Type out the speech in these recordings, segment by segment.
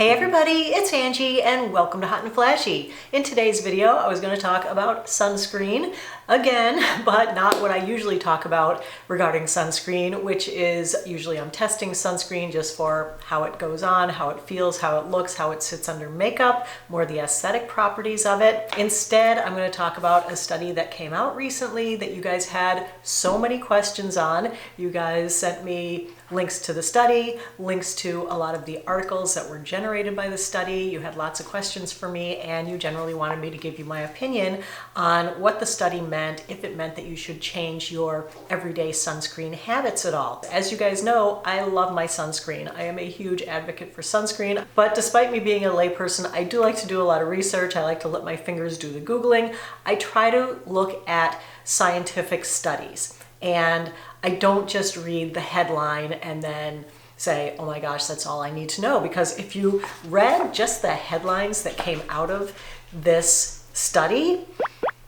Hey everybody, it's Angie and welcome to Hot and Flashy. In today's video, I was going to talk about sunscreen again, but not what I usually talk about regarding sunscreen, which is usually I'm testing sunscreen just for how it goes on, how it feels, how it looks, how it sits under makeup, more the aesthetic properties of it. Instead, I'm going to talk about a study that came out recently that you guys had so many questions on. You guys sent me links to the study, links to a lot of the articles that were generated by the study. You had lots of questions for me and you generally wanted me to give you my opinion on what the study meant, if it meant that you should change your everyday sunscreen habits at all. As you guys know, I love my sunscreen. I am a huge advocate for sunscreen, but despite me being a layperson, I do like to do a lot of research. I like to let my fingers do the Googling. I try to look at scientific studies. And I don't just read the headline and then say, oh my gosh, that's all I need to know. Because if you read just the headlines that came out of this study,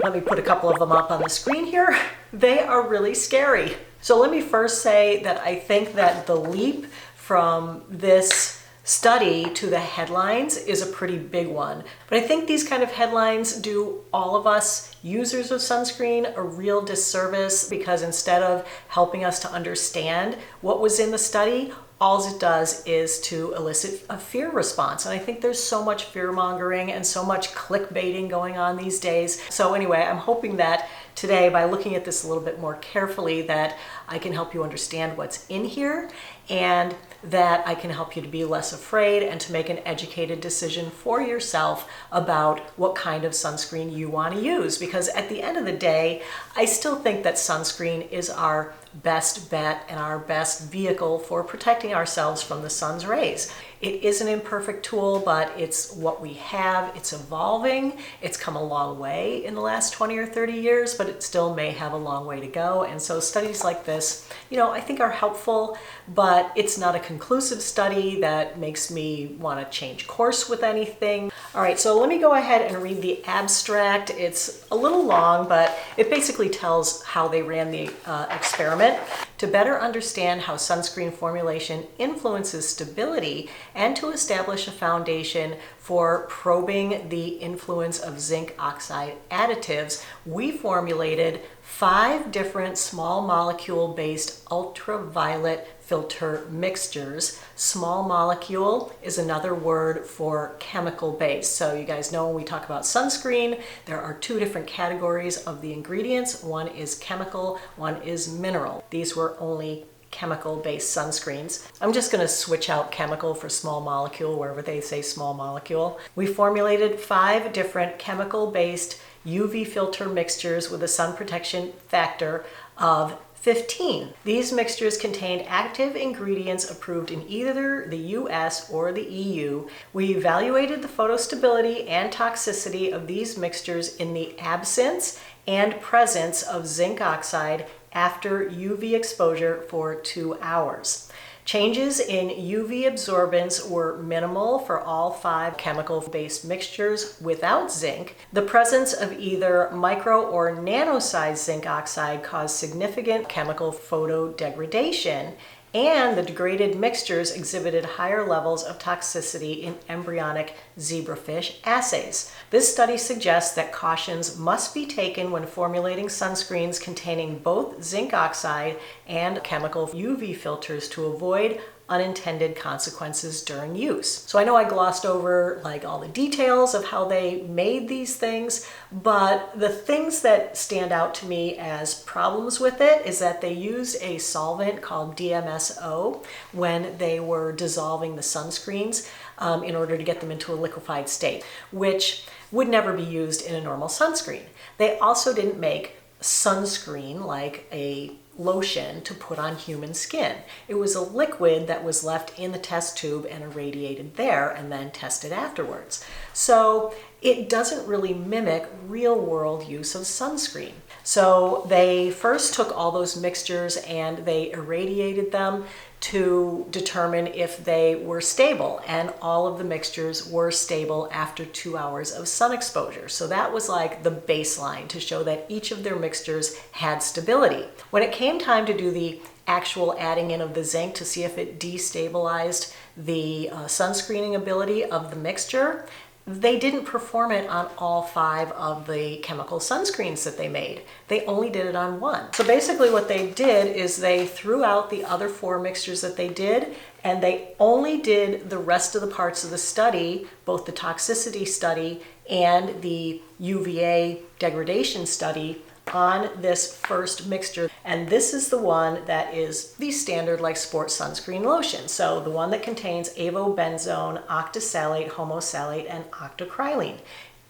let me put a couple of them up on the screen here, they are really scary. So let me first say that I think that the leap from this study to the headlines is a pretty big one. But I think these kind of headlines do all of us users of sunscreen a real disservice because instead of helping us to understand what was in the study, all it does is to elicit a fear response. And I think there's so much fear mongering and so much clickbaiting going on these days. So anyway, I'm hoping that today, by looking at this a little bit more carefully, that I can help you understand what's in here and that I can help you to be less afraid and to make an educated decision for yourself about what kind of sunscreen you want to use. Because at the end of the day, I still think that sunscreen is our best bet and our best vehicle for protecting ourselves from the sun's rays. It is an imperfect tool, but it's what we have. It's evolving. It's come a long way in the last 20 or 30 years, but it still may have a long way to go. And so studies like this, I think are helpful, but it's not a conclusive study that makes me want to change course with anything. All right, so let me go ahead and read the abstract. It's a little long, but it basically tells how they ran the experiment. To better understand how sunscreen formulation influences stability and to establish a foundation for probing the influence of zinc oxide additives, we formulated 5 different small molecule based ultraviolet filter mixtures. Small molecule is another word for chemical based. So you guys know when we talk about sunscreen, there are 2 different categories of the ingredients. One is chemical, one is mineral. These were only chemical-based sunscreens. I'm just going to switch out chemical for small molecule wherever they say small molecule. We formulated 5 different chemical-based UV filter mixtures with a sun protection factor of 15. These mixtures contained active ingredients approved in either the US or the EU. We evaluated the photostability and toxicity of these mixtures in the absence and presence of zinc oxide after UV exposure for 2 hours. Changes in UV absorbance were minimal for all 5 chemical-based mixtures without zinc. The presence of either micro or nano-sized zinc oxide caused significant chemical photodegradation, and the degraded mixtures exhibited higher levels of toxicity in embryonic zebrafish assays. This study suggests that cautions must be taken when formulating sunscreens containing both zinc oxide and chemical UV filters to avoid unintended consequences during use. So I know I glossed over all the details of how they made these things, but the things that stand out to me as problems with it is that they used a solvent called DMSO when they were dissolving the sunscreens in order to get them into a liquefied state, which would never be used in a normal sunscreen. They also didn't make sunscreen like a lotion to put on human skin. It was a liquid that was left in the test tube and irradiated there and then tested afterwards. So it doesn't really mimic real world use of sunscreen. So they first took all those mixtures and they irradiated them to determine if they were stable, and all of the mixtures were stable after 2 hours of sun exposure. So that was like the baseline to show that each of their mixtures had stability. When it came time to do the actual adding in of the zinc to see if it destabilized the sunscreening ability of the mixture. They didn't perform it on all 5 of the chemical sunscreens that they made. They only did it on 1. So basically what they did is they threw out the other 4 mixtures that they did, and they only did the rest of the parts of the study, both the toxicity study and the UVA degradation study, on this first mixture. And this is the one that is the standard like sports sunscreen lotion. So the one that contains avobenzone, octisalate, homosalate, and octocrylene.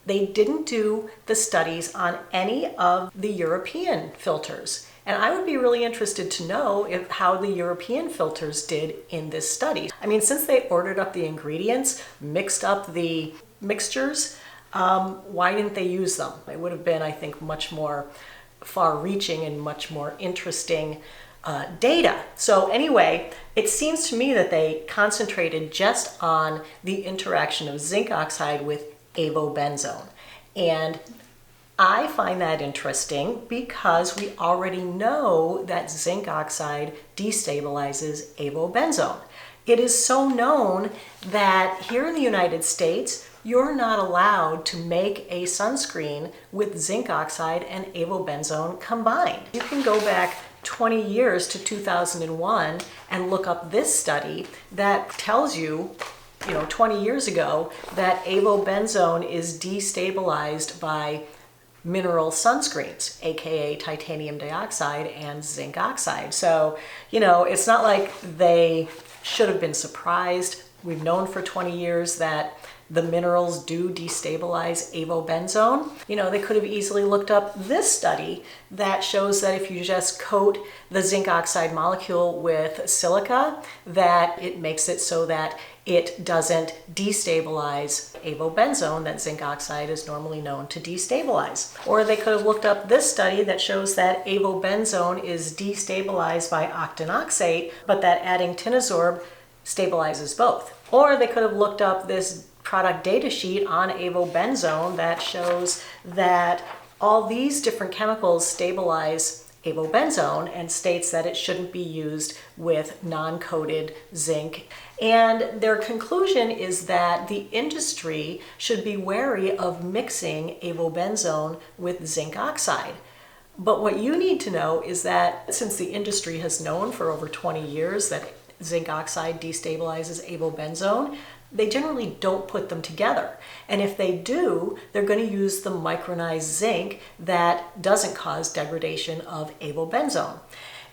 They didn't do the studies on any of the European filters. And I would be really interested to know how the European filters did in this study. I mean, since they ordered up the ingredients, mixed up the mixtures, why didn't they use them? It would have been, I think, much more far-reaching and much more interesting data. So anyway, it seems to me that they concentrated just on the interaction of zinc oxide with avobenzone. And I find that interesting because we already know that zinc oxide destabilizes avobenzone. It is so known that here in the United States, you're not allowed to make a sunscreen with zinc oxide and avobenzone combined. You can go back 20 years to 2001 and look up this study that tells you, 20 years ago, that avobenzone is destabilized by mineral sunscreens, aka titanium dioxide and zinc oxide. So, it's not like they should have been surprised. We've known for 20 years that the minerals do destabilize avobenzone. They could have easily looked up this study that shows that if you just coat the zinc oxide molecule with silica, that it makes it so that it doesn't destabilize avobenzone that zinc oxide is normally known to destabilize. Or they could have looked up this study that shows that avobenzone is destabilized by octinoxate, but that adding tinazorb stabilizes both. Or they could have looked up this product data sheet on avobenzone that shows that all these different chemicals stabilize avobenzone and states that it shouldn't be used with non-coated zinc. And their conclusion is that the industry should be wary of mixing avobenzone with zinc oxide. But what you need to know is that since the industry has known for over 20 years that zinc oxide destabilizes avobenzone, they generally don't put them together. And if they do, they're going to use the micronized zinc that doesn't cause degradation of avobenzone.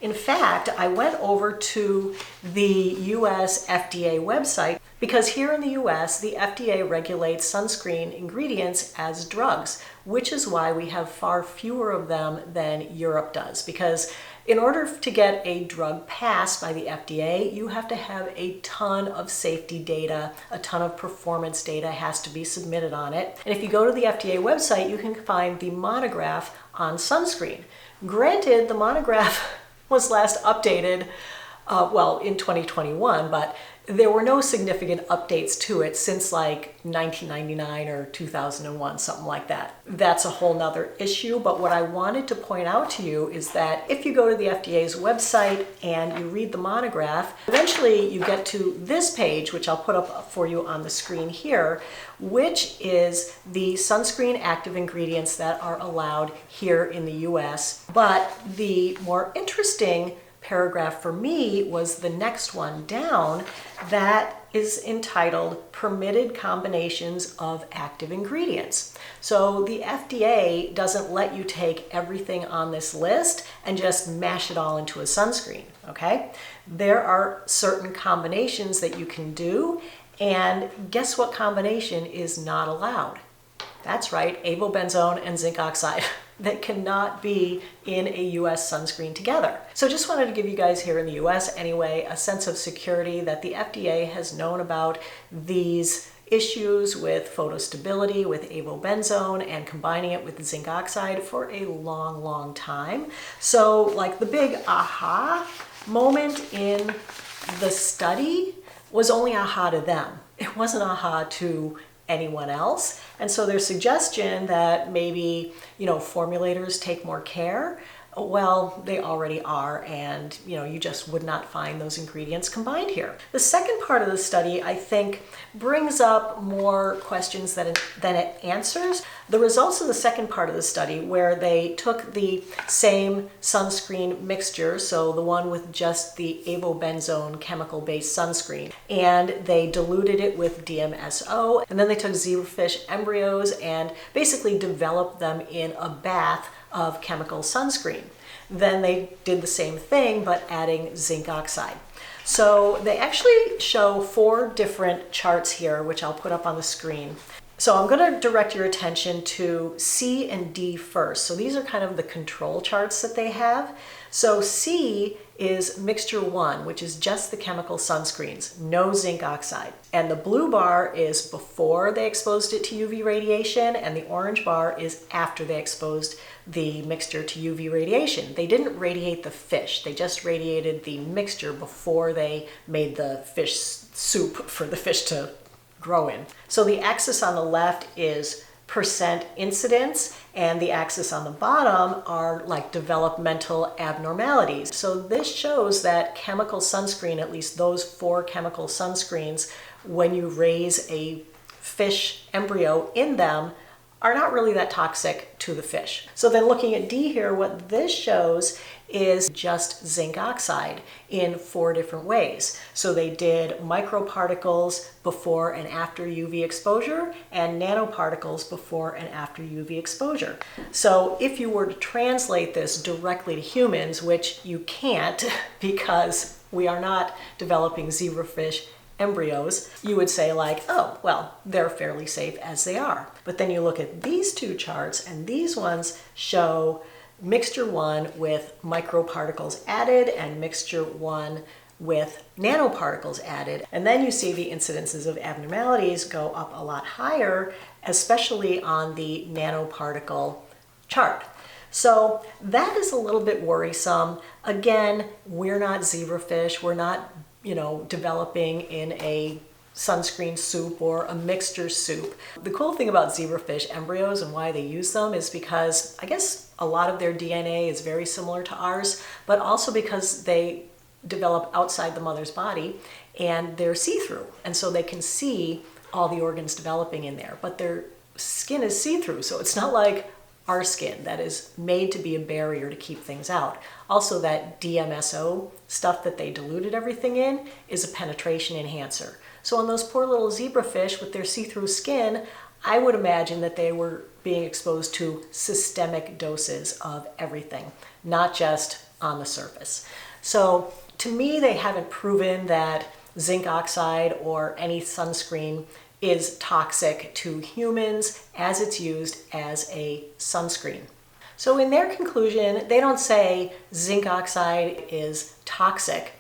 In fact, I went over to the US FDA website because here in the US, the FDA regulates sunscreen ingredients as drugs, which is why we have far fewer of them than Europe does. Because in order to get a drug passed by the FDA, you have to have a ton of safety data, a ton of performance data has to be submitted on it. And if you go to the FDA website, you can find the monograph on sunscreen. Granted, the monograph was last updated, in 2021, but there were no significant updates to it since like 1999 or 2001, something like that. That's a whole nother issue, but what I wanted to point out to you is that if you go to the FDA's website and you read the monograph, eventually you get to this page, which I'll put up for you on the screen here, which is the sunscreen active ingredients that are allowed here in the US. But the more interesting paragraph for me was the next one down that is entitled Permitted Combinations of Active Ingredients. So the FDA doesn't let you take everything on this list and just mash it all into a sunscreen, okay? There are certain combinations that you can do, and guess what combination is not allowed? That's right, avobenzone and zinc oxide. That cannot be in a US sunscreen together. So just wanted to give you guys here in the US anyway a sense of security that the FDA has known about these issues with photostability with avobenzone and combining it with zinc oxide for a long, long time. So like the big aha moment in the study was only aha to them. It wasn't aha to anyone else. And so their suggestion that maybe, formulators take more care Well, they already are, and you just would not find those ingredients combined here. The second part of the study, I think, brings up more questions than it answers. The results of the second part of the study, where they took the same sunscreen mixture, so the one with just the avobenzone chemical-based sunscreen, and they diluted it with DMSO, and then they took zebrafish embryos and basically developed them in a bath of chemical sunscreen. Then they did the same thing, but adding zinc oxide. So they actually show 4 different charts here, which I'll put up on the screen. So I'm going to direct your attention to C and D first. So these are kind of the control charts that they have. So C is mixture 1, which is just the chemical sunscreens, no zinc oxide. And the blue bar is before they exposed it to UV radiation, and the orange bar is after they exposed the mixture to UV radiation. They didn't radiate the fish, they just radiated the mixture before they made the fish soup for the fish to grow in. So the axis on the left is percent incidence, and the axis on the bottom are like developmental abnormalities. So this shows that chemical sunscreen, at least those 4 chemical sunscreens, when you raise a fish embryo in them, are not really that toxic to the fish. So then looking at D here, what this shows is just zinc oxide in 4 different ways. So they did microparticles before and after UV exposure and nanoparticles before and after UV exposure. So if you were to translate this directly to humans, which you can't because we are not developing zebrafish embryos, you would say like, oh, well, they're fairly safe as they are. But then you look at these 2 charts, and these ones show mixture 1 with microparticles added and mixture 1 with nanoparticles added. And then you see the incidences of abnormalities go up a lot higher, especially on the nanoparticle chart. So that is a little bit worrisome. Again, we're not zebrafish, we're not developing in a sunscreen soup or a mixture soup. The cool thing about zebrafish embryos and why they use them is because I guess a lot of their DNA is very similar to ours, but also because they develop outside the mother's body and they're see-through. And so they can see all the organs developing in there, but their skin is see-through. So it's not like our skin that is made to be a barrier to keep things out. Also, that DMSO stuff that they diluted everything in is a penetration enhancer. So on those poor little zebrafish with their see-through skin, I would imagine that they were being exposed to systemic doses of everything, not just on the surface. So to me, they haven't proven that zinc oxide or any sunscreen is toxic to humans as it's used as a sunscreen. So in their conclusion, they don't say zinc oxide is toxic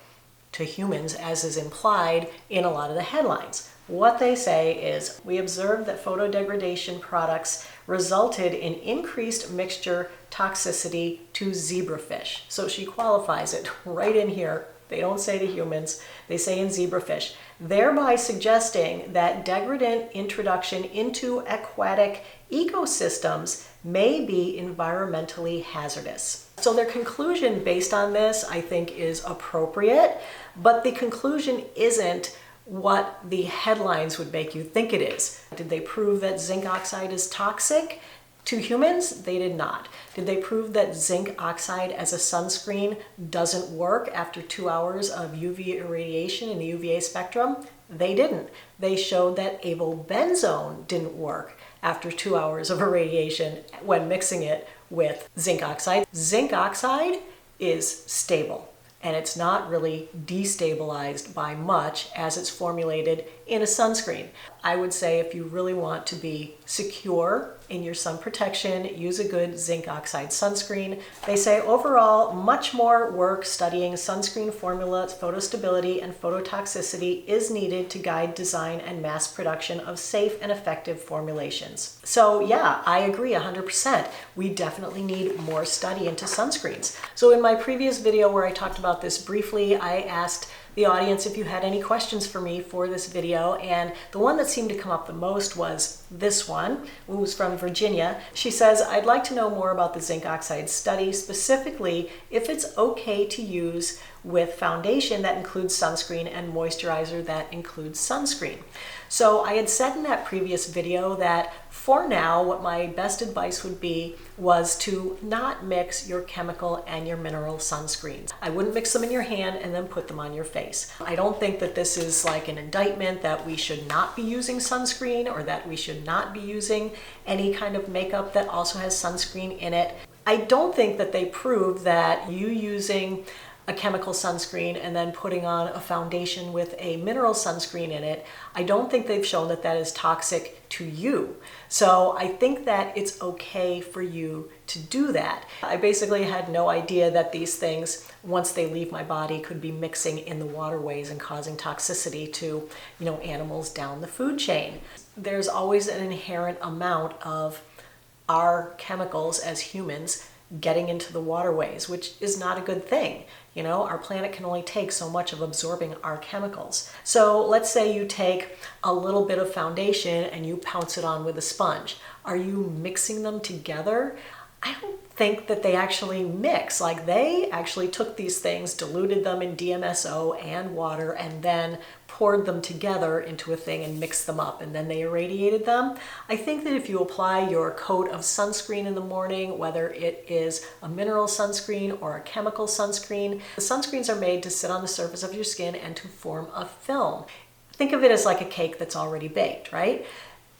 to humans as is implied in a lot of the headlines. What they say is, we observed that photodegradation products resulted in increased mixture toxicity to zebrafish. So she qualifies it right in here. They don't say to humans, they say in zebrafish, thereby suggesting that degradant introduction into aquatic ecosystems may be environmentally hazardous. So their conclusion based on this, I think, is appropriate, but the conclusion isn't what the headlines would make you think it is. Did they prove that zinc oxide is toxic to humans? They did not. Did they prove that zinc oxide as a sunscreen doesn't work after 2 hours of UV irradiation in the UVA spectrum? They didn't. They showed that avobenzone didn't work after 2 hours of irradiation when mixing it with zinc oxide. Zinc oxide is stable, and it's not really destabilized by much as it's formulated in a sunscreen. I would say if you really want to be secure in your sun protection, use a good zinc oxide sunscreen. They say overall, much more work studying sunscreen formulas, photostability, and phototoxicity is needed to guide design and mass production of safe and effective formulations. So yeah, I agree 100%. We definitely need more study into sunscreens. So in my previous video where I talked about this briefly, I asked the audience if you had any questions for me for this video, and the one that seemed to come up the most was this one, who was from Virginia. She says, I'd like to know more about the zinc oxide study, specifically if it's okay to use with foundation that includes sunscreen and moisturizer that includes sunscreen. So I had said in that previous video that for now, what my best advice would be was to not mix your chemical and your mineral sunscreens. I wouldn't mix them in your hand and then put them on your face. I don't think that this is like an indictment that we should not be using sunscreen or that we should not be using any kind of makeup that also has sunscreen in it. I don't think that they prove that you using a chemical sunscreen and then putting on a foundation with a mineral sunscreen in it, I don't think they've shown that that is toxic to you. So I think that it's okay for you to do that. I basically had no idea that these things, once they leave my body, could be mixing in the waterways and causing toxicity to, animals down the food chain. There's always an inherent amount of our chemicals as humans getting into the waterways, which is not a good thing. Our planet can only take so much of absorbing our chemicals. So let's say you take a little bit of foundation and you pounce it on with a sponge. Are you mixing them together? I don't think that they actually mix. Like, they actually took these things, diluted them in DMSO and water, and then poured them together into a thing and mixed them up, and then they irradiated them. I think that if you apply your coat of sunscreen in the morning, whether it is a mineral sunscreen or a chemical sunscreen, the sunscreens are made to sit on the surface of your skin and to form a film. Think of it as like a cake that's already baked, right?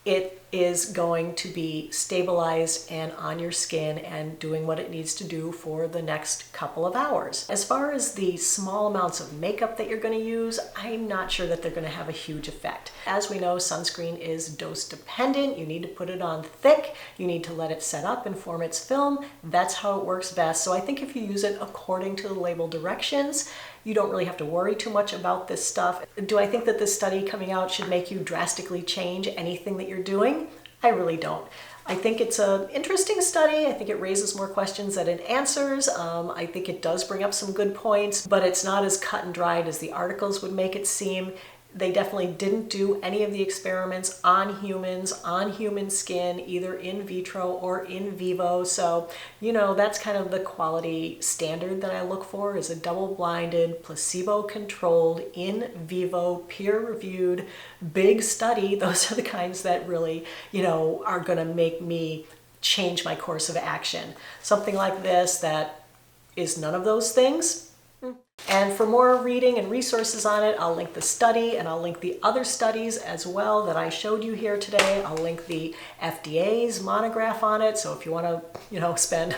It is going to be stabilized and on your skin and doing what it needs to do for the next couple of hours. As far as the small amounts of makeup that you're going to use, I'm not sure that they're going to have a huge effect. As we know, sunscreen is dose dependent. You need to put it on thick. You need to let it set up and form its film. That's how it works best. So I think if you use it according to the label directions, you don't really have to worry too much about this stuff. Do I think that this study coming out should make you drastically change anything that you're doing? I really don't. I think it's an interesting study. I think it raises more questions than it answers. I think it does bring up some good points, but it's not as cut and dried as the articles would make it seem. They definitely didn't do any of the experiments on humans, on human skin, either in vitro or in vivo. So, that's kind of the quality standard that I look for, is a double-blinded, placebo-controlled, in vivo, peer-reviewed, big study. Those are the kinds that really, are going to make me change my course of action. Something like this that is none of those things. And for more reading and resources on it, I'll link the study and I'll link the other studies as well that I showed you here today. I'll link the FDA's monograph on it. So if you want to, spend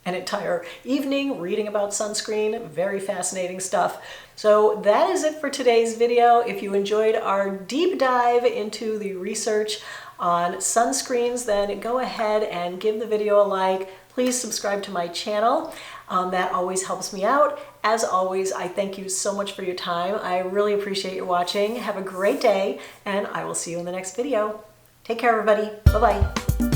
an entire evening reading about sunscreen, very fascinating stuff. So that is it for today's video. If you enjoyed our deep dive into the research on sunscreens, then go ahead and give the video a like. Please subscribe to my channel. That always helps me out. As always, I thank you so much for your time. I really appreciate you watching. Have a great day, and I will see you in the next video. Take care, everybody. Bye-bye.